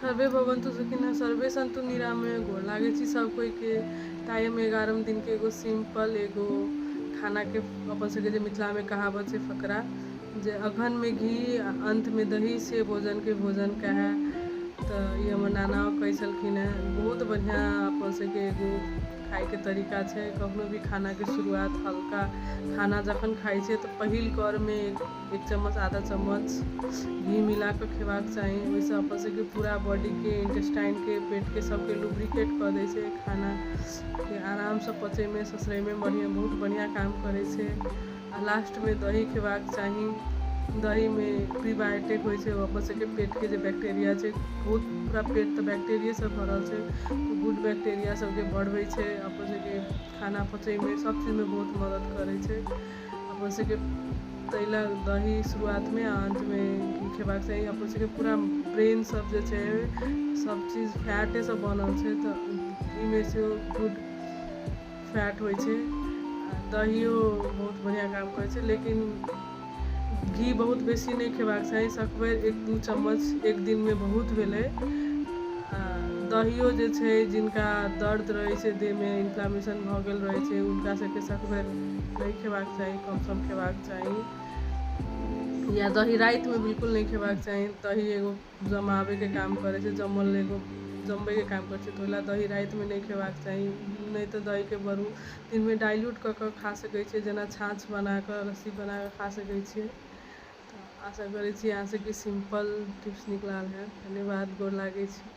Survey भवन्तु सुखिनः survey सन्तु निरामय। गोर लागे छी सब कोई के। टाइम 11 दिन के एगो सिंपल एगो खाना के अपन सबके जे मिथिला में कहावत छै फकरा जे अघन में घी अंत में दही से भोजन के भोजन कहे। तो ये हमर नाना कही छलखिन है। बहुत बढ़िया अपन सबके एगो खाए के तरीका छै। कखनो भी खाना के शुरुआत हल्का खाना जखन खाई छे तो पहिल कर में एक चम्मच आधा चम्मच घी मिला के खेबाक चाही। ओइसे अपन सबके पूरा बॉडी के इंटेस्टाइन के पेट के सबके लुब्रिकेट कर दै छै। खाना के आराम से पचे में ससरै में बहुत बढ़िया काम करे छै। आ लास्ट में दही खेबाक चाही। दही में प्रीबायोटिक होइ छै। अपन सबके पेट के जे बैक्टीरिया छै बहुत पूरा पेट तो बैक्टीरिया से भरल छै। गुड बैक्टीरिया सबके बढ़बै छै। अपन सबके खाना पचै में सब चीज में बहुत मदद करे छै। अपन सबके तैला दही शुरुआत में अंत में घी खेबाक चाही। अपन सबके पूरा ब्रेन सब जे छै सब चीज फैटे से बनल छै। तो घी में से गुड फैट होइ छै। दहियो बहुत बढ़िया काम करे छै। लेकिन घी बहुत बेसी नहीं खेबाक चाही। सकभर 1-2 चम्मच एक दिन में बहुत भेलै। दहियो जे छै जिनका दर्द रहे छै देह में इन्फ्लामेशन भ गेल रहे छै उनका सबके सकभर नहीं खेबाक चाही। कम सम खेबाक चाही। या दही रात में बिल्कुल नहीं खेबाक चाही। दही एगो जमावे के काम करे छै। जमल एगो जमबै के काम करे छै। तो ओला दही रात में नहीं खेबाक चाही। नहीं तो दही के बरू दिन में डाइल्यूट क के खा सकै छियै। जेना छाछ बना के लस्सी बना के खा सकै छियै। तो आशा करै छी अहाँ सबके सिंपल टिप्स निक लागल है। धन्यवाद। गोर लागै छी।